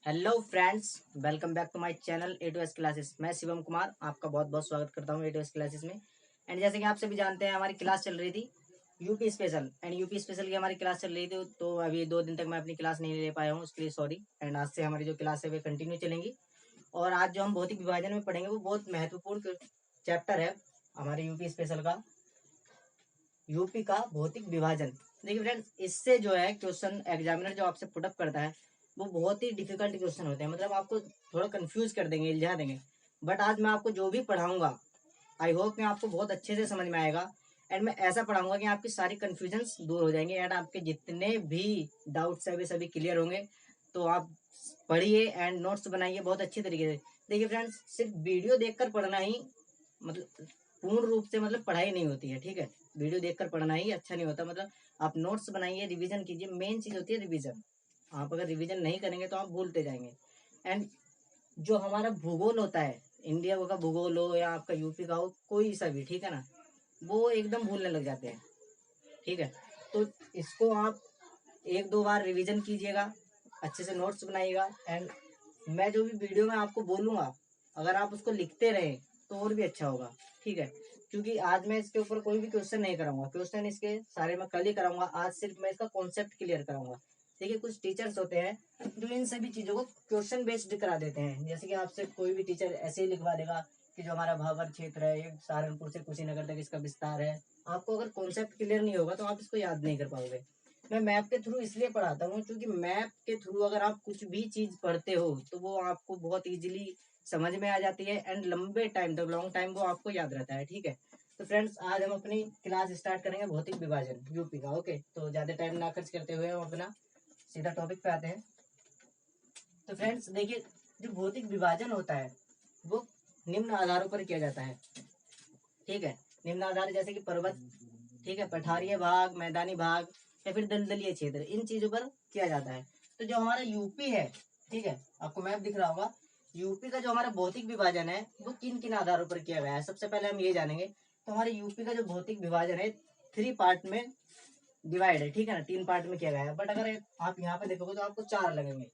Hello friends, welcome back to my channel A to S classes. मैं शिवम कुमार आपका बहुत बहुत स्वागत करता हूँ ए टू एस क्लासेस में। एंड जैसे कि आप सभी जानते हैं, हमारी क्लास चल रही थी UP special, and UP special की हमारी क्लास चल रही थी। तो अभी 2 दिन तक मैं अपनी क्लास नहीं ले पाया हूँ, उसके लिए सॉरी। एंड आज से हमारी जो क्लास है वे कंटिन्यू चलेंगी। और आज जो हम भौतिक विभाजन में पढ़ेंगे वो बहुत महत्वपूर्ण चैप्टर है हमारे यूपी स्पेशल का, यूपी का भौतिक विभाजन। देखिए फ्रेंड्स, इससे जो है क्वेश्चन एग्जामिनर जो आपसे पुटअप करता है वो बहुत ही डिफिकल्ट क्वेश्चन होते हैं, मतलब आपको थोड़ा कंफ्यूज कर देंगे, इल्झा देंगे। बट आज मैं आपको जो भी पढ़ाऊंगा, आई होप मैं आपको बहुत अच्छे से समझ में आएगा। एंड मैं ऐसा पढ़ाऊंगा कि आपकी सारी कंफ्यूजन्स दूर हो जाएंगे एंड आपके जितने भी डाउट्स है वे सभी क्लियर होंगे। तो आप पढ़िए एंड नोट्स बनाइए बहुत अच्छी तरीके से। देखिए फ्रेंड्स, सिर्फ वीडियो देखकर पढ़ना ही मतलब पूर्ण रूप से मतलब पढ़ाई नहीं होती है, ठीक है। वीडियो देखकर पढ़ना ही अच्छा नहीं होता, मतलब आप नोट्स बनाइए, रिवीजन कीजिए। मेन चीज होती है रिवीजन। आप अगर रिवीजन नहीं करेंगे तो आप भूलते जाएंगे। एंड जो हमारा भूगोल होता है, इंडिया का भूगोल हो या आपका यूपी का हो, कोई सा भी, ठीक है ना, वो एकदम भूलने लग जाते हैं, ठीक है। तो इसको आप 1-2 बार रिवीजन कीजिएगा, अच्छे से नोट्स बनाइएगा। एंड मैं जो भी वीडियो में आपको बोलूंगा, अगर आप उसको लिखते रहे तो और भी अच्छा होगा, ठीक है। क्योंकि आज मैं इसके ऊपर कोई भी क्वेश्चन नहीं कराऊंगा, क्वेश्चन इसके सारे मैं कल ही कराऊंगा। आज सिर्फ मैं इसका कॉन्सेप्ट क्लियर कराऊंगा। देखिए, कुछ टीचर्स होते हैं जो इन सभी चीजों को क्वेश्चन बेस्ड करा देते हैं। जैसे कि आपसे कोई भी टीचर ऐसे ही लिखवा देगा कि जो हमारा भाबर क्षेत्र है ये सहारनपुर से कुशीनगर तक इसका विस्तार है। आपको अगर कॉन्सेप्ट क्लियर नहीं होगा तो आप इसको याद नहीं कर पाओगे। मैं मैप के थ्रू इसलिए पढ़ाता हूँ क्योंकि मैप के थ्रू अगर आप कुछ भी चीज पढ़ते हो तो वो आपको बहुत इजीली समझ में आ जाती है एंड लंबे टाइम तक, लॉन्ग टाइम, वो आपको याद रहता है, ठीक है। तो फ्रेंड्स, आज हम अपनी क्लास स्टार्ट करेंगे भौतिक विभाजन यूपी का। ओके, तो ज्यादा टाइम ना खर्च करते हुए हम अपना सीधा टॉपिक पे आते हैं। तो फ्रेंड्स देखिए, जो भौतिक विभाजन होता है वो निम्न आधारों पर किया जाता है, ठीक है। निम्न आधार जैसे कि पर्वत, ठीक है, पठारीय भाग, मैदानी भाग या फिर दलदलीय क्षेत्र, इन चीजों पर किया जाता है। तो जो हमारा यूपी है, ठीक है, आपको मैप दिख रहा होगा। यूपी का जो हमारा भौतिक विभाजन है वो किन किन आधारों पर किया गया है, सबसे पहले हम ये जानेंगे। तो हमारे यूपी का जो भौतिक विभाजन है 3 पार्ट में डिवाइड है, ठीक है ना, 3 पार्ट में किया गया है। बट अगर आप यहाँ पे देखोगे तो आपको 4 लगेंगे: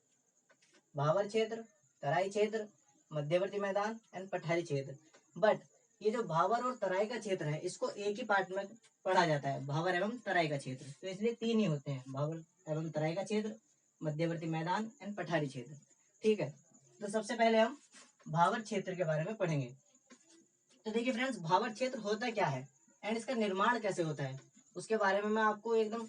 भावर क्षेत्र, तराई क्षेत्र, मध्यवर्ती मैदान एंड पठारी क्षेत्र। बट ये जो भावर और तराई का क्षेत्र है इसको एक ही पार्ट में पढ़ा जाता है, भावर एवं तराई का क्षेत्र। तो इसलिए 3 ही होते हैं, भावर एवं तराई का क्षेत्र, मध्यवर्ती मैदान एंड पठारी क्षेत्र, ठीक है। तो सबसे पहले हम भावर क्षेत्र के बारे में पढ़ेंगे। तो देखिए फ्रेंड्स, भावर क्षेत्र होता क्या है एंड इसका निर्माण कैसे होता है, उसके बारे में मैं आपको एकदम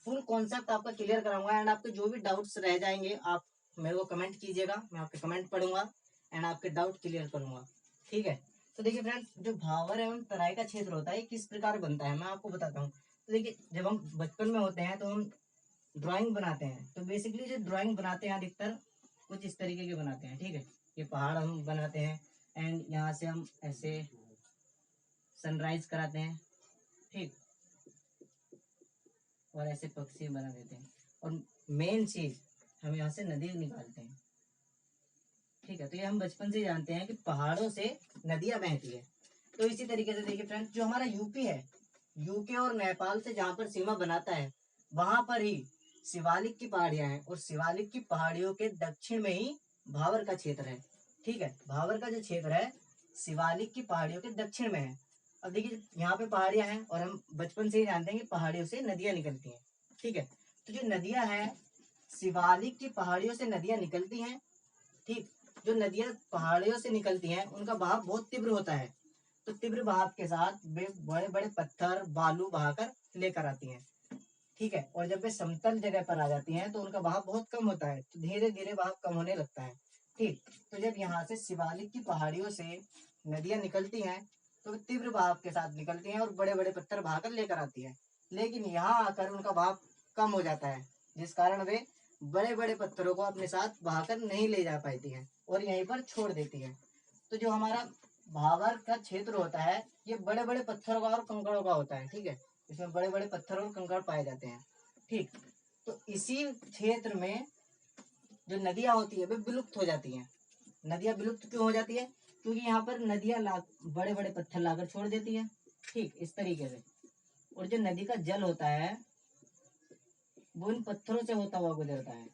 फुल कॉन्सेप्ट आपका क्लियर कराऊंगा। एंड आपके जो भी डाउट्स रह जाएंगे आप मेरे को कमेंट कीजिएगा, मैं आपके कमेंट पढ़ूंगा एंड आपके डाउट क्लियर करूंगा, ठीक है। तो देखिए फ्रेंड्स, जो भावर एवं तराई का क्षेत्र होता है किस प्रकार बनता है मैं आपको बताता हूँ। तो देखिए, जब हम बचपन में होते हैं तो हम ड्राइंग बनाते हैं। तो बेसिकली जो ड्राइंग बनाते हैं अधिकतर कुछ इस तरीके के बनाते हैं, ठीक है। ये पहाड़ हम बनाते हैं एंड यहाँ से हम ऐसे सनराइज कराते हैं, ठीक, और ऐसे पक्षी बना देते हैं। और मेन चीज, हम यहाँ से नदी निकालते हैं, ठीक है। तो ये हम बचपन से जानते हैं कि पहाड़ों से नदियां बहती है। तो इसी तरीके से देखिए फ्रेंड्स, जो हमारा यूपी है, यूके और नेपाल से जहां पर सीमा बनाता है वहां पर ही शिवालिक की पहाड़ियां हैं और शिवालिक की पहाड़ियों के दक्षिण में ही भावर का क्षेत्र है, ठीक है। भावर का जो क्षेत्र है शिवालिक की पहाड़ियों के दक्षिण में है। अब देखिए, यहाँ पे पहाड़ियां हैं और हम बचपन से ही जानते हैं कि पहाड़ियों से नदियां निकलती हैं, ठीक है। तो जो नदियां हैं, शिवालिक की पहाड़ियों से नदियां निकलती हैं, ठीक। जो नदियां पहाड़ियों से निकलती हैं उनका बहाव बहुत तीव्र होता है। तो तीव्र बहाव के साथ वे बड़े बड़े पत्थर बालू बहाकर लेकर आती हैं, ठीक है। और जब वे समतल जगह पर आ जाती हैं तो उनका बहाव बहुत कम होता है, तो धीरे धीरे बहाव कम होने लगता है, ठीक। तो जब यहाँ से शिवालिक की पहाड़ियों से नदियां निकलती हैं तो वे तीव्र बहाव के साथ निकलती हैं और बड़े बड़े पत्थर बहाकर लेकर आती हैं। लेकिन यहाँ आकर उनका बहाव कम हो जाता है, जिस कारण वे बड़े बड़े पत्थरों को अपने साथ बहाकर नहीं ले जा पाती हैं और यहीं पर छोड़ देती हैं। तो जो हमारा भावर का क्षेत्र होता है ये बड़े बड़े पत्थरों का और कंकड़ों का होता है, ठीक है। इसमें बड़े बड़े पत्थर और कंकड़ पाए जाते हैं, ठीक। तो इसी क्षेत्र में जो नदियां होती है वे विलुप्त हो जाती हैं। नदियां विलुप्त क्यों हो जाती है? क्योंकि यहाँ पर नदियां बड़े बड़े पत्थर लाकर छोड़ देती है, ठीक, इस तरीके से। और जो नदी का जल होता है वो इन पत्थरों से होता हुआ गुजरता है।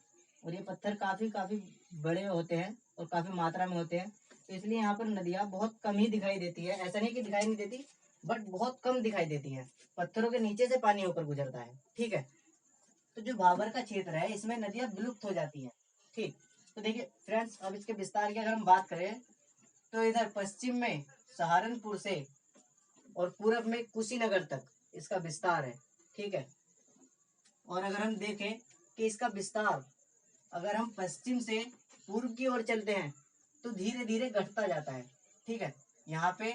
और ये पत्थर काफी काफी बड़े होते हैं और काफी मात्रा में होते हैं, तो इसलिए यहाँ पर नदियाँ बहुत कम ही दिखाई देती है। ऐसा नहीं कि दिखाई नहीं देती, बट बहुत कम दिखाई देती है। पत्थरों के नीचे से पानी ऊपर गुजरता है। ठीक है, तो जो भाबर का क्षेत्र है इसमें नदियाँ विलुप्त हो जाती हैं। ठीक, तो देखिए फ्रेंड्स, अब इसके विस्तार की अगर हम बात करें तो इधर पश्चिम में सहारनपुर से और पूरब में कुशीनगर तक इसका विस्तार है। ठीक है, और अगर हम देखें कि इसका विस्तार अगर हम पश्चिम से पूर्व की ओर चलते हैं तो धीरे धीरे घटता जाता है। ठीक है, यहाँ पे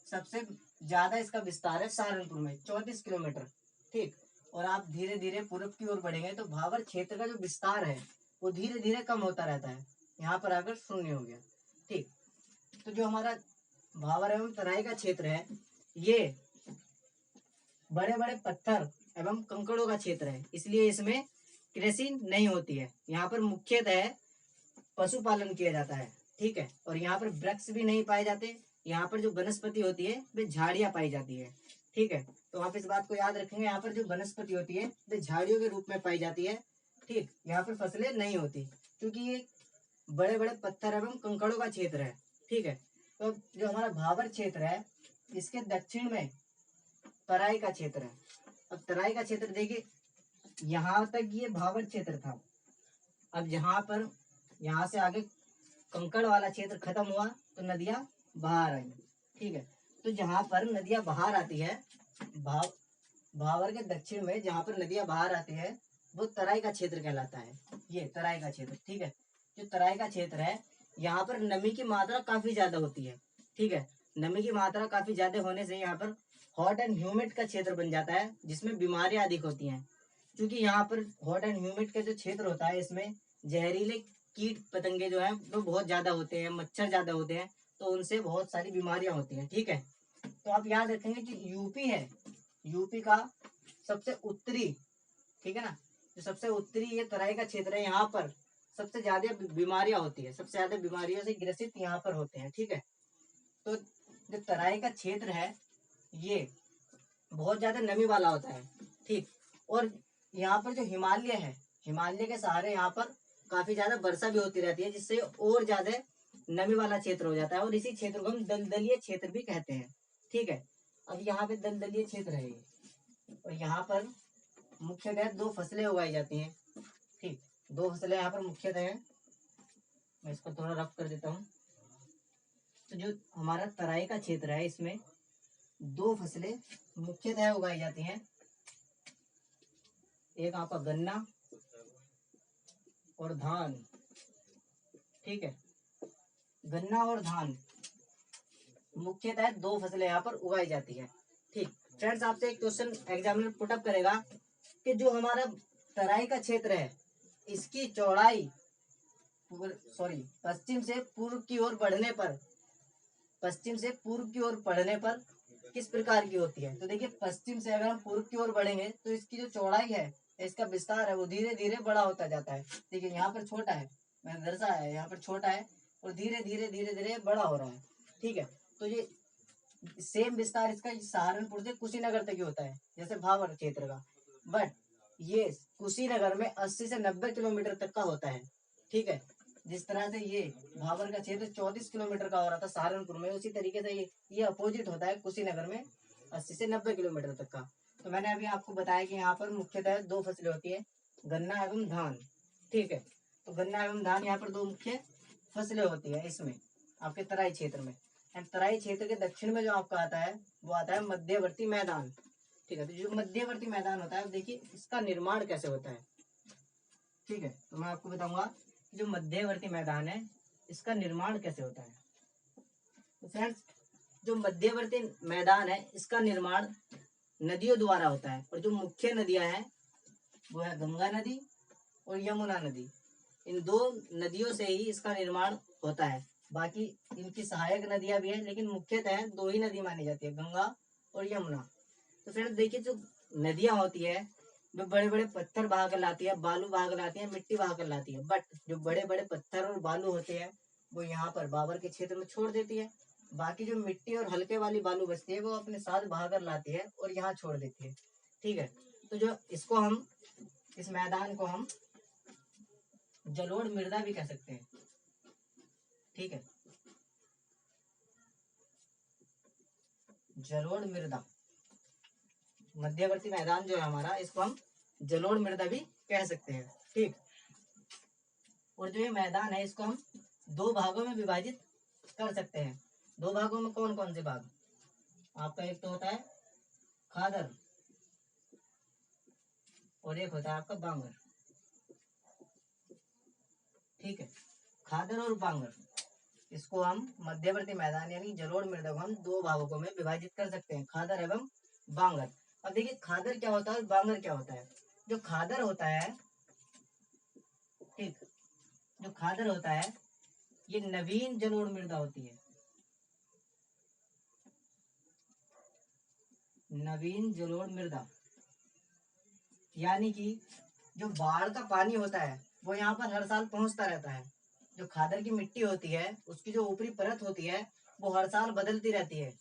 सबसे ज्यादा इसका विस्तार है सहारनपुर में 34 किलोमीटर। ठीक, और आप धीरे धीरे पूर्व की ओर बढ़ेंगे तो भाबर क्षेत्र का जो विस्तार है वो धीरे धीरे कम होता रहता है, यहाँ पर आकर शून्य हो गया। ठीक, तो जो हमारा भाबर एवं तराई का क्षेत्र है ये बड़े बड़े पत्थर एवं कंकड़ों का क्षेत्र है, इसलिए इसमें कृषि नहीं होती है। यहाँ पर मुख्यतः पशुपालन किया जाता है। ठीक है, और यहाँ पर वृक्ष भी नहीं पाए जाते। यहाँ पर जो वनस्पति होती है वे झाड़ियाँ पाई जाती है। ठीक है, तो आप इस बात को याद रखेंगे, यहाँ पर जो वनस्पति होती है वे झाड़ियों के रूप में पाई जाती है। ठीक, यहाँ पर फसलें नहीं होती क्योंकि ये बड़े बड़े पत्थर एवं कंकड़ों का क्षेत्र है। ठीक है, तो जो हमारा भाबर क्षेत्र है इसके दक्षिण में तराई का क्षेत्र है। अब तराई का क्षेत्र देखिए, यहाँ तक ये भाबर क्षेत्र था। अब यहाँ से आगे कंकड़ वाला क्षेत्र खत्म हुआ तो नदियां बाहर आई। ठीक है, तो जहाँ पर नदियां बाहर आती है भाव भावर के दक्षिण में जहाँ पर नदियां बाहर आती है वो तराई का क्षेत्र कहलाता है। ये तराई का क्षेत्र। ठीक है, जो तराई का क्षेत्र है यहाँ पर नमी की मात्रा काफी ज्यादा होती है। ठीक है, नमी की मात्रा काफी ज्यादा होने से यहाँ पर हॉट एंड ह्यूमिड का क्षेत्र बन जाता है जिसमें बीमारियां अधिक होती हैं। क्योंकि यहाँ पर हॉट एंड ह्यूमिड का जो क्षेत्र होता है इसमें जहरीले कीट पतंगे जो है वो बहुत ज्यादा होते हैं, मच्छर ज्यादा होते हैं, तो उनसे बहुत सारी बीमारियां होती हैं। ठीक है, तो आप याद रखेंगे कि यूपी है, यूपी का सबसे उत्तरी, ठीक है ना, जो सबसे उत्तरी ये तराई का क्षेत्र है, यहाँ पर सबसे ज्यादा बीमारियां होती है, सबसे ज्यादा बीमारियों से ग्रसित यहाँ पर होते हैं। ठीक है, तो जो तराई का क्षेत्र है ये बहुत ज्यादा नमी वाला होता है। ठीक, और यहाँ पर जो हिमालय है, हिमालय के सहारे यहाँ पर काफी ज्यादा वर्षा भी होती रहती है जिससे और ज्यादा नमी वाला क्षेत्र हो जाता है और इसी क्षेत्र को हम दलदलीय क्षेत्र भी कहते हैं। ठीक है, अब यहाँ पे दलदलीय क्षेत्र है ये, और यहाँ पर मुख्यतः दो फसलें उगाई जाती हैं। ठीक, दो फसलें यहाँ पर मुख्यतः हैं, मैं इसको थोड़ा रफ कर देता हूँ। तो जो हमारा तराई का क्षेत्र है इसमें दो फसलें मुख्यतः उगाई जाती हैं, एक आपका गन्ना और धान। ठीक है, गन्ना और धान मुख्यतः दो फसलें यहाँ पर उगाई जाती है। ठीक, फ्रेंड्स आपसे एक क्वेश्चन एग्जामिनर पुटअप करेगा कि जो हमारा तराई का क्षेत्र है इसकी चौड़ाई पश्चिम से पूर्व की ओर बढ़ने पर, पश्चिम से पूर्व की ओर बढ़ने पर किस प्रकार की होती है। तो देखिए, पश्चिम से अगर हम पूर्व की ओर बढ़ेंगे तो इसकी जो चौड़ाई है, इसका विस्तार है, वो धीरे धीरे बड़ा होता जाता है। देखिए यहाँ पर छोटा है, मैंने दर्शाया है, यहाँ पर छोटा है और धीरे धीरे धीरे धीरे बड़ा हो रहा है। ठीक है, तो ये सेम विस्तार इसका सहारनपुर से कुशीनगर तक ही होता है जैसे भावर क्षेत्र का, बट ये कुशीनगर में 80 से 90 किलोमीटर तक का होता है। ठीक है, जिस तरह से ये भावर का क्षेत्र 34 किलोमीटर का हो रहा था सहारनपुर में, उसी तरीके से ये अपोजिट होता है कुशीनगर में 80 से 90 किलोमीटर तक का। तो मैंने अभी आपको बताया कि यहाँ पर मुख्यतः दो फसलें होती है, गन्ना एवं धान। ठीक है, तो गन्ना एवं धान यहाँ पर दो मुख्य फसलें होती है इसमें आपके तराई क्षेत्र में। एंड तराई क्षेत्र के दक्षिण में जो आपका आता है वो आता है मध्यवर्ती मैदान। ठीक है, तो जो मध्यवर्ती मैदान होता है, देखिए इसका निर्माण कैसे होता है। ठीक है, तो मैं आपको बताऊंगा कि जो मध्यवर्ती मैदान है इसका निर्माण कैसे होता है। तो फ्रेंड्स, जो मध्यवर्ती मैदान है इसका निर्माण नदियों द्वारा होता है, और जो मुख्य नदियां हैं वो है गंगा नदी और यमुना नदी। इन दो नदियों से ही इसका निर्माण होता है। बाकी इनकी सहायक नदियां भी हैं, लेकिन मुख्यतः दो ही नदी मानी जाती है, गंगा और यमुना। तो फ्रेंड्स देखिए, जो नदियां होती है वो बड़े बड़े पत्थर बहा कर लाती है, बालू बहा कर लाती है, मिट्टी बहा कर लाती है, बट जो बड़े बड़े पत्थर और बालू होते हैं वो यहाँ पर बाबर के क्षेत्र में छोड़ देती है। बाकी जो मिट्टी और हल्के वाली बालू बचती है वो अपने साथ बहा कर लाती है और यहाँ छोड़ देती है। ठीक है, तो जो इसको हम इस मैदान को हम जलोढ़ मृदा भी कह सकते हैं। ठीक है, जलोढ़ मृदा, मध्यवर्ती मैदान जो है हमारा, इसको हम जलोढ़ मृदा भी कह सकते हैं। ठीक, और जो ये मैदान है इसको हम दो भागों में विभाजित कर सकते हैं। दो भागों में कौन कौन से भाग? आपका एक तो होता है खादर और एक होता है आपका बांगर। ठीक है, खादर और बांगर, इसको हम मध्यवर्ती मैदान यानी जलोढ़ मृदा को हम दो भागों में विभाजित कर सकते हैं, खादर एवं बांगर। अब देखिए खादर क्या होता है और बांगर क्या होता है। जो खादर होता है, ठीक, जो खादर होता है ये नवीन जलोढ़ मृदा होती है, नवीन जलोढ़ मृदा, यानी कि जो बाढ़ का पानी होता है वो यहाँ पर हर साल पहुंचता रहता है। जो खादर की मिट्टी होती है उसकी जो ऊपरी परत होती है वो हर साल बदलती रहती है,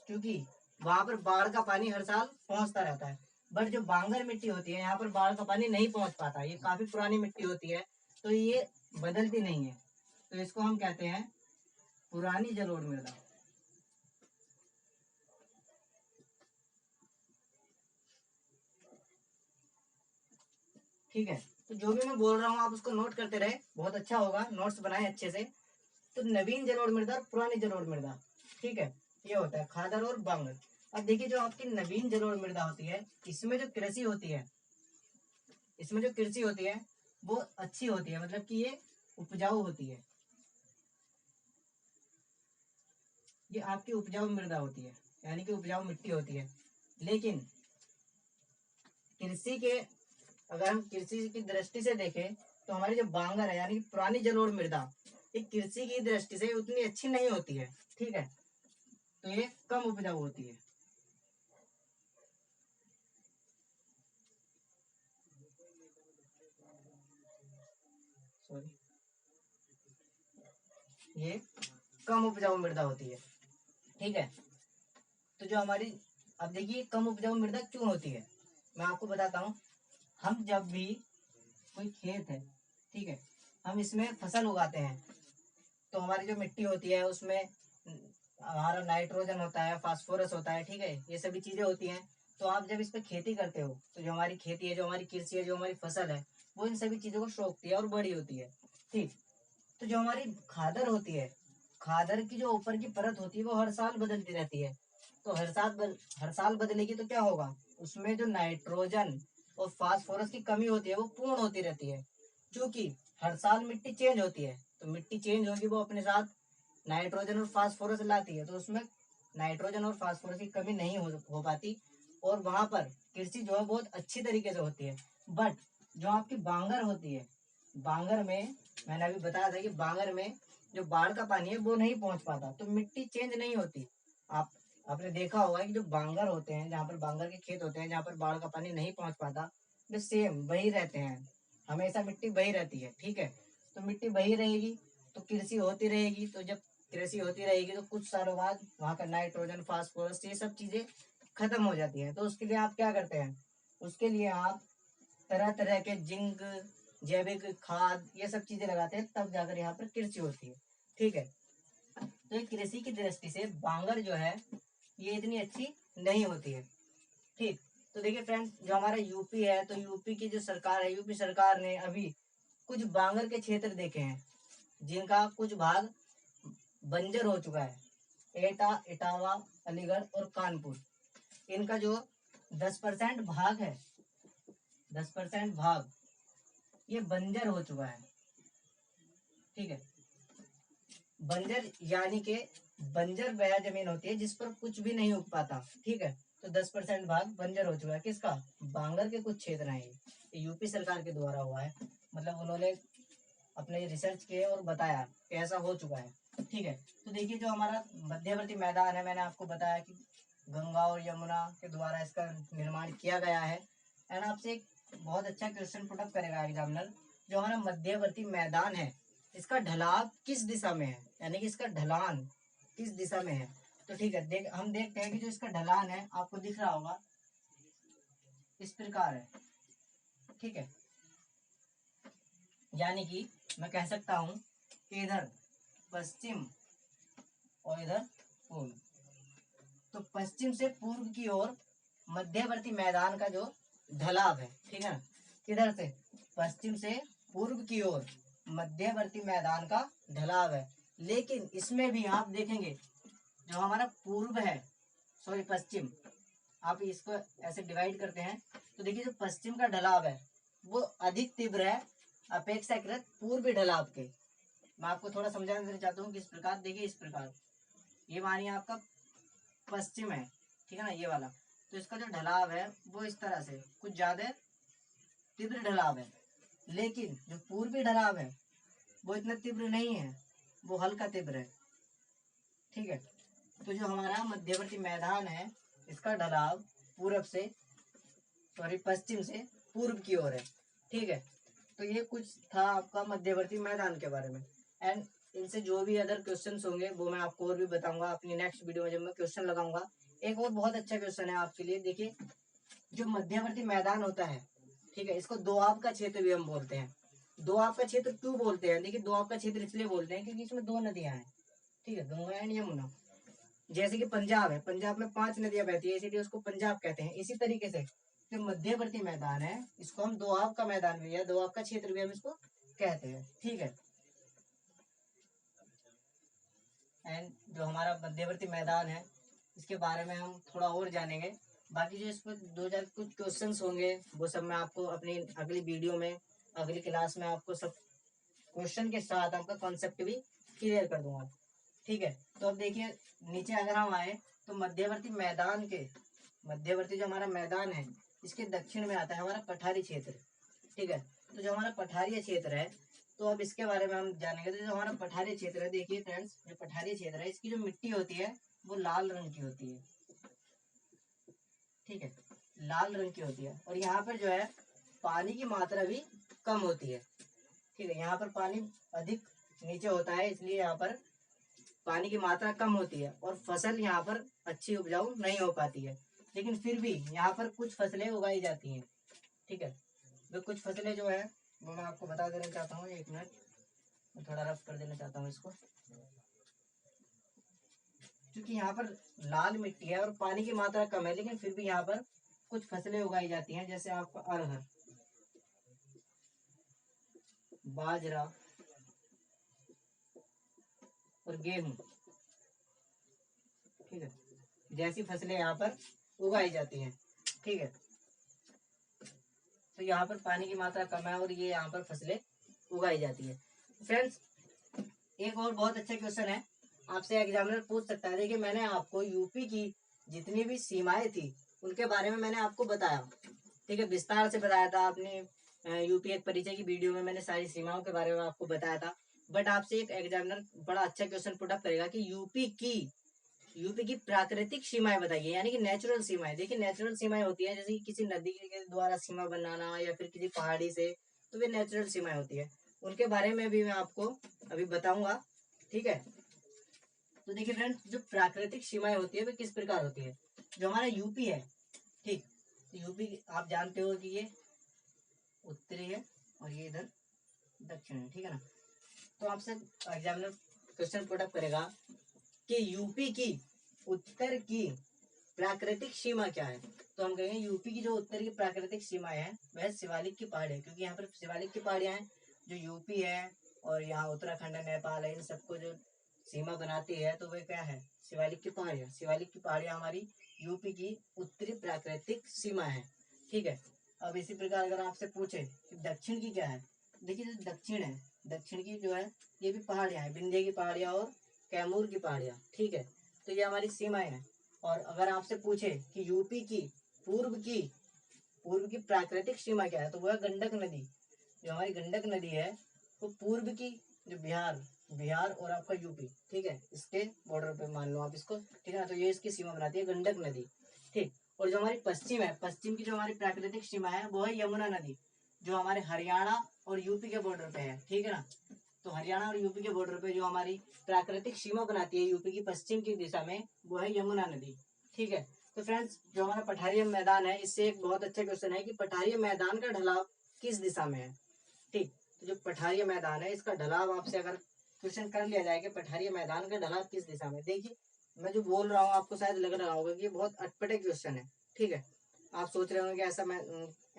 क्योंकि वहां पर बाढ़ का पानी हर साल पहुंचता रहता है। बट जो बांगर मिट्टी होती है यहाँ पर बाढ़ का पानी नहीं पहुंच पाता, ये काफी पुरानी मिट्टी होती है तो ये बदलती नहीं है, तो इसको हम कहते हैं पुरानी जलोढ़ मृदा। ठीक है, तो जो भी मैं बोल रहा हूँ आप उसको नोट करते रहे, बहुत अच्छा होगा, नोट्स बनाए अच्छे से। तो नवीन जलोढ़ मृदा और पुरानी जलोढ़ मृदा, ठीक है, ये होता है खादर और बांगर। अब देखिए जो आपकी नवीन जलोढ़ मृदा होती है इसमें जो कृषि होती है, इसमें जो कृषि होती है वो अच्छी होती है, मतलब कि ये उपजाऊ होती है, ये आपकी उपजाऊ मृदा होती है, यानी कि उपजाऊ मिट्टी होती है। लेकिन कृषि के, अगर हम कृषि की दृष्टि से देखें तो हमारी जो बांगर है यानी कि पुरानी जलोढ़ मृदा, ये कृषि की दृष्टि से उतनी अच्छी नहीं होती है। ठीक है, तो ये कम उपजाऊ होती है। सॉरी, ये कम उपजाऊ मृदा होती है। ठीक है, तो जो हमारी, अब देखिए कम उपजाऊ मृदा क्यों होती है, मैं आपको बताता हूँ। हम जब भी कोई खेत है, ठीक है, हम इसमें फसल उगाते हैं तो हमारी जो मिट्टी होती है उसमें हमारा नाइट्रोजन होता है, फास्फोरस होता है, ठीक है, ये सभी चीजें होती हैं। तो आप जब इस पे खेती करते हो तो जो हमारी खेती है, जो हमारी कृषि है, जो हमारी फसल है, वो इन सभी चीजों को सोखती है और बड़ी होती है। ठीक, तो जो हमारी खादर होती है, खादर की जो ऊपर की परत होती है वो हर साल बदलती रहती है। तो हर साल बदलेगी तो क्या होगा, उसमें जो नाइट्रोजन और फास्फोरस की कमी होती है वो पूर्ण होती रहती है। क्योंकि हर साल मिट्टी चेंज होती है, तो मिट्टी चेंज होगी वो अपने साथ नाइट्रोजन और फास्फोरस लाती है, तो उसमें नाइट्रोजन और फास्फोरस की कमी नहीं हो पाती, और वहां पर कृषि जो है बहुत अच्छी तरीके से होती है। बट जो आपकी बांगर होती है, बांगर में मैंने अभी बताया था कि बांगर में जो बाढ़ का पानी है वो नहीं पहुंच पाता, तो मिट्टी चेंज नहीं होती। आप आपने देखा होगा कि जो बांगर होते हैं, जहाँ पर बांगर के खेत होते हैं, जहाँ पर बाढ़ का पानी नहीं पहुंच पाता, वे सेम वही रहते हैं, हमेशा मिट्टी बही रहती है। ठीक है, तो मिट्टी बही रहेगी तो कृषि होती रहेगी, तो जब कृषि होती रहेगी तो कुछ सालों बाद वहां का नाइट्रोजन, फास्फोरस, ये सब चीजें खत्म हो जाती है। तो उसके लिए आप क्या करते हैं, उसके लिए आप तरह तरह के जिंक, जैविक खाद, ये सब चीजें लगाते हैं, तब जाकर यहाँ पर कृषि होती है। ठीक है, तो ये कृषि की दृष्टि से बांगर जो है ये इतनी अच्छी नहीं होती है। ठीक, तो देखिए फ्रेंड्स, जो हमारा यूपी है, तो यूपी की जो सरकार है, यूपी सरकार ने अभी कुछ बांगर के क्षेत्र देखे हैं जिनका कुछ भाग बंजर हो चुका है, एटा, इटावा, अलीगढ़ और कानपुर, इनका जो 10% भाग है, 10% भाग ये बंजर हो चुका है। ठीक है, बंजर यानी कि बंजर वह जमीन होती है जिस पर कुछ भी नहीं उग पाता। ठीक है, तो 10% भाग बंजर हो चुका है, किसका, बांगर के कुछ क्षेत्र हैं, ये यूपी सरकार के द्वारा हुआ है, मतलब उन्होंने अपने रिसर्च किए और बताया कि ऐसा हो चुका है। ठीक है, तो देखिए जो हमारा मध्यवर्ती मैदान है, मैंने आपको बताया कि गंगा और यमुना के द्वारा इसका निर्माण किया गया है। एंड आपसे एक बहुत अच्छा क्वेश्चन पुटअप करेगा एग्जामिनर, जो हमारा मध्यवर्ती मैदान है इसका ढलाव किस दिशा में है, यानी कि इसका ढलान किस दिशा में है। तो ठीक है, हम देखते हैं कि जो इसका ढलान है आपको दिख रहा होगा, इस प्रकार है। ठीक है, यानी कि मैं कह सकता हूं कि इधर पश्चिम और इधर पूर्व। तो पश्चिम से पूर्व की ओर मध्यवर्ती मैदान का जो ढलाव है, ठीक है ना, किधर से, पश्चिम से पूर्व की ओर मध्यवर्ती मैदान का ढलाव है। लेकिन इसमें भी आप देखेंगे जो हमारा पूर्व है, सॉरी पश्चिम, आप इसको ऐसे डिवाइड करते हैं तो देखिए जो पश्चिम का ढलाव है वो अधिक तीव्र है अपेक्षाकृत पूर्वी ढलाव के। मैं आपको थोड़ा समझाना देना चाहता हूँ किस प्रकार। देखिए इस प्रकार, ये मानिए आपका पश्चिम है, ठीक है ना, ये वाला, तो इसका जो ढलाव है वो इस तरह से कुछ ज्यादा तीव्र ढलाव है। लेकिन जो पूर्वी ढलाव है वो इतना तीव्र नहीं है, वो हल्का तीव्र है, ठीक है। तो जो हमारा मध्यवर्ती मैदान है इसका ढलाव पूरब से, सॉरी पश्चिम से पूर्व की ओर है, ठीक है। तो ये कुछ था आपका मध्यवर्ती मैदान के बारे में। एंड इनसे जो भी अदर क्वेश्चंस होंगे वो मैं आपको और भी बताऊंगा अपनी नेक्स्ट वीडियो में जब मैं क्वेश्चन लगाऊंगा। एक और बहुत अच्छा क्वेश्चन है आपके लिए, देखिए जो मध्यवर्ती मैदान होता है, ठीक है, इसको दोआब का क्षेत्र भी हम बोलते हैं। दोआब का क्षेत्र क्यों बोलते हैं, देखिए दोआब का क्षेत्र इसलिए बोलते हैं क्योंकि इसमें दो नदियां हैं, ठीक है, गंगा एंड यमुना। जैसे कि पंजाब है, पंजाब में 5 नदियां बहती है, इसीलिए उसको पंजाब कहते हैं। इसी तरीके से जो मध्यवर्ती मैदान है इसको हम दोआब का मैदान भी या दोआब का क्षेत्र भी हम इसको कहते हैं, ठीक है। एंड जो हमारा मध्यवर्ती मैदान है इसके बारे में हम थोड़ा और जानेंगे। बाकी जो इस पर 2000 कुछ क्वेश्चंस होंगे वो सब मैं आपको अपनी अगली वीडियो में, अगली क्लास में आपको सब क्वेश्चन के साथ आपका कॉन्सेप्ट भी क्लियर कर दूंगा, ठीक है। तो अब देखिए नीचे अगर हम आए तो मध्यवर्ती मैदान के, मध्यवर्ती जो हमारा मैदान है इसके दक्षिण में आता है हमारा पठारी क्षेत्र, ठीक है। तो जो हमारा पठारी क्षेत्र है, तो अब इसके बारे में हम जानेंगे। तो जो हमारा पठारी क्षेत्र है, देखिए फ्रेंड्स, जो पठारी क्षेत्र है इसकी जो मिट्टी होती है वो लाल रंग की होती है, ठीक है, लाल रंग की होती है। और यहाँ पर जो है पानी की मात्रा भी कम होती है, ठीक है, यहाँ पर पानी अधिक नीचे होता है इसलिए यहाँ पर पानी की मात्रा कम होती है और फसल यहाँ पर अच्छी उपजाऊ नहीं हो पाती है। लेकिन फिर भी यहाँ पर कुछ फसलें उगाई जाती हैं, ठीक है। तो कुछ फसलें जो है वो मैं आपको बता देना चाहता हूँ, एक मिनट मैं थोड़ा रफ कर देना चाहता हूँ इसको। क्योंकि यहाँ पर लाल मिट्टी है और पानी की मात्रा कम है, लेकिन फिर भी यहाँ पर कुछ फसलें उगाई जाती हैं, जैसे आपका अरहर, बाजरा और गेहूं, ठीक है, जैसी फसलें यहाँ पर उगाई जाती हैं, ठीक है। तो यहाँ पर पानी की मात्रा कम है और ये यहाँ पर फसलें उगाई जाती है। फ्रेंड्स एक और बहुत अच्छा क्वेश्चन है, आपसे एग्जामिनर पूछ सकता है। देखिए मैंने आपको यूपी की जितनी भी सीमाएं थी उनके बारे में मैंने आपको बताया, ठीक है, विस्तार से बताया था। आपने यूपी एक परिचय की वीडियो में मैंने सारी सीमाओं के बारे में आपको बताया था। बट आपसे एक एग्जामिनर बड़ा अच्छा क्वेश्चन पुट अप करेगा कि यूपी की प्राकृतिक सीमाएं बताइए, यानी कि नेचुरल सीमाएं। देखिए नेचुरल सीमाएं होती है जैसे कि किसी नदी के द्वारा सीमा बनाना या फिर किसी पहाड़ी से, तो वे नेचुरल सीमाएं होती है। उनके बारे में भी मैं आपको अभी बताऊंगा, ठीक है। तो देखिए फ्रेंड्स जो प्राकृतिक सीमाएं होती है वे किस प्रकार होती है। जो हमारा यूपी है, ठीक, तो यूपी आप जानते हो कि ये उत्तरी है और ये इधर दक्षिण है, ठीक है ना। तो आपसे एग्जामिनर क्वेश्चन पुट अप करेगा कि यूपी की उत्तर की प्राकृतिक सीमा क्या है। तो हम कहेंगे यूपी की जो उत्तर की प्राकृतिक सीमा है वह शिवालिक की पहाड़ी है, क्योंकि यहाँ पर शिवालिक की पहाड़ियां हैं। जो यूपी है और यहाँ उत्तराखंड है, नेपाल है, इन सबको जो सीमा बनाती है तो वह क्या है, शिवालिक की पहाड़ियां। शिवालिक की पहाड़ियां हमारी यूपी की उत्तरी प्राकृतिक सीमा है, ठीक है। अब इसी प्रकार अगर आपसे पूछे कि दक्षिण की क्या है, देखिए जो दक्षिण है, दक्षिण की जो है ये भी पहाड़ियां हैं, विंध्य की पहाड़ियां और कैमूर की पहाड़ियां, ठीक है। तो ये हमारी सीमाएं हैं। और अगर आपसे पूछे कि यूपी की पूर्व की प्राकृतिक सीमा क्या है, तो वह गंडक नदी, जो हमारी गंडक नदी है वो पूर्व की, जो बिहार और आपका यूपी, ठीक है, इसके बॉर्डर पे मान लो आप इसको, ठीक है ना। तो ये इसकी सीमा बनाती है गंडक नदी, ठीक। और जो हमारी पश्चिम है, पश्चिम की जो हमारी प्राकृतिक सीमा है वो है यमुना नदी, जो हमारे हरियाणा और यूपी के बॉर्डर पे है, ठीक है ना। तो हरियाणा और यूपी के बॉर्डर पे जो हमारी प्राकृतिक सीमा बनाती है यूपी की पश्चिम की दिशा में वो है यमुना नदी, ठीक है। तो फ्रेंड्स जो हमारा पठारी मैदान है, इससे एक बहुत अच्छा क्वेश्चन है कि पठारी मैदान का ढलाव किस दिशा में है। ठीक, तो जो पठारीय मैदान है इसका ढलाव आपसे अगर क्वेश्चन कर लिया जाए कि पठारीय मैदान का ढलाव किस दिशा में, देखिए मैं जो बोल रहा हूँ आपको शायद लग रहा होगा कि ये बहुत अटपटे क्वेश्चन है। ठीक है, आप सोच रहे होंगे कि ऐसा मैं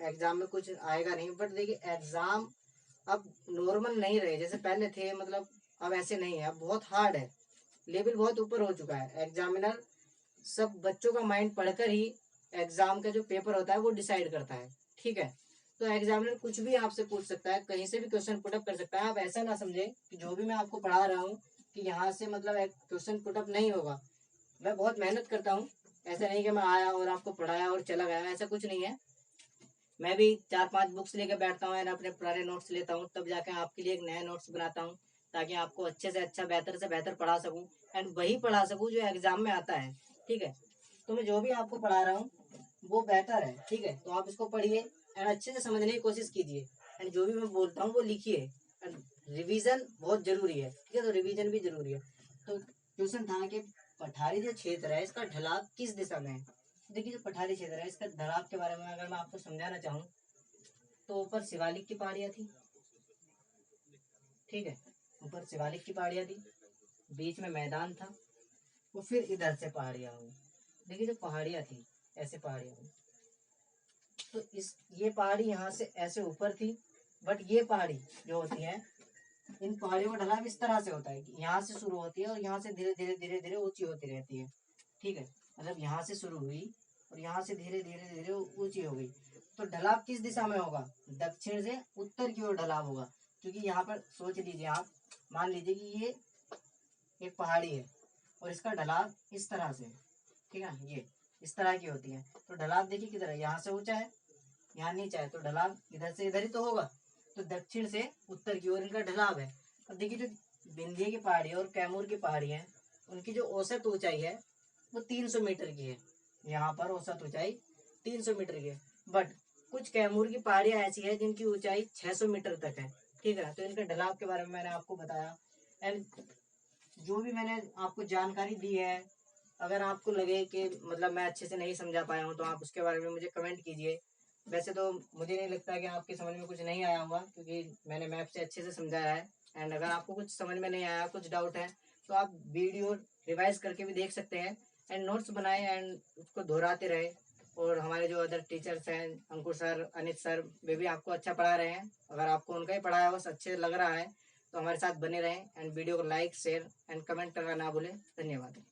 एग्जाम में कुछ आएगा नहीं, बट देखिए एग्जाम अब नॉर्मल नहीं रहे जैसे पहले थे, मतलब अब ऐसे नहीं है, अब बहुत हार्ड है, लेवल बहुत ऊपर हो चुका है। एग्जामिनर सब बच्चों का माइंड पढ़कर ही एग्जाम का जो पेपर होता है वो डिसाइड करता है। ठीक है, तो एग्जामिनर कुछ भी आपसे पूछ सकता है, कहीं से भी क्वेश्चन पुटअप कर सकता है। आप ऐसा ना समझे कि जो भी मैं आपको पढ़ा रहा हूँ कि यहाँ से मतलब एक क्वेश्चन पुटअप नहीं होगा। मैं बहुत मेहनत करता हूँ, ऐसा नहीं कि मैं आया और आपको पढ़ाया और चला गया, ऐसा कुछ नहीं है। मैं भी 4-5 बुक्स लेके बैठता हूँ, अपने पुराने नोट्स लेता हूँ, तब जाके आपके लिए एक नया नोट्स बनाता हूँ, ताकि आपको अच्छे से अच्छा बेहतर से बेहतर पढ़ा सकूँ एंड वही पढ़ा सकूँ जो एग्जाम में आता है। ठीक है, तो मैं जो भी आपको पढ़ा रहा हूँ वो बेहतर है। ठीक है, तो आप इसको पढ़िए एंड अच्छे से समझने की कोशिश कीजिए एंड जो भी मैं बोलता हूँ वो लिखिए एंड रिवीजन बहुत जरूरी है। ठीक है, तो रिवीजन भी जरूरी है। तो क्वेश्चन था कि पठारी जो क्षेत्र है इसका ढलाव किस दिशा में है। देखिए जो पठारी क्षेत्र है इसका ढलाव के बारे में अगर मैं आपको समझाना चाहूँ तो ऊपर शिवालिक की पहाड़ियाँ थी। ठीक है, ऊपर शिवालिक की पहाड़ियाँ थी, बीच में मैदान था, वो फिर इधर से पहाड़ियाँ हुई। देखिए जो पहाड़ियाँ थी ऐसे पहाड़ियाँ हुई, तो इस ये पहाड़ी यहाँ से ऐसे ऊपर थी, बट ये पहाड़ी जो होती है इन पहाड़ियों का ढलाव इस तरह से होता है कि यहाँ से शुरू होती है और यहाँ से धीरे धीरे धीरे धीरे ऊंची होती रहती है। ठीक है, मतलब यहाँ से शुरू हुई और यहाँ से धीरे धीरे धीरे ऊंची हो गई। तो ढलाव किस दिशा में होगा, दक्षिण से उत्तर की ओर ढलाव होगा। क्योंकि यहाँ पर सोच लीजिए आप, मान लीजिए कि ये एक पहाड़ी है और इसका ढलाव इस तरह से है। ठीक है, ये इस तरह की होती है, तो ढलाव देखिए किधर है, यहाँ से ऊंचा है, यहाँ नीचा है, तो ढलाव इधर से इधर ही तो होगा। तो दक्षिण से उत्तर की ओर इनका ढलाव है। अब देखिए जो विंध्य की पहाड़ी और कैमूर की पहाड़ी है उनकी जो औसत ऊंचाई है वो 300 मीटर की है। यहाँ पर औसत ऊंचाई 300 मीटर की है, बट कुछ कैमूर की पहाड़ियां ऐसी है जिनकी ऊंचाई 600 मीटर तक है। ठीक है, तो इनके ढलाव के बारे में मैंने आपको बताया एंड जो भी मैंने आपको जानकारी दी है, अगर आपको लगे कि मतलब मैं अच्छे से नहीं समझा पाया हूँ तो आप उसके बारे में मुझे कमेंट कीजिए। वैसे तो मुझे नहीं लगता कि आपकी समझ में कुछ नहीं आया होगा, क्योंकि मैंने मैप से अच्छे से समझाया है। एंड अगर आपको कुछ समझ में नहीं आया, कुछ डाउट है, तो आप वीडियो रिवाइज करके भी देख सकते हैं एंड नोट्स बनाए एंड उसको दोहराते रहे। और हमारे जो अदर टीचर्स हैं, अंकुर सर, अनित सर, वे भी आपको अच्छा पढ़ा रहे हैं। अगर आपको उनका ही पढ़ाया बस अच्छे लग रहा है तो हमारे साथ बने रहें एंड वीडियो को लाइक शेयर एंड कमेंट करना ना भूलें। धन्यवाद।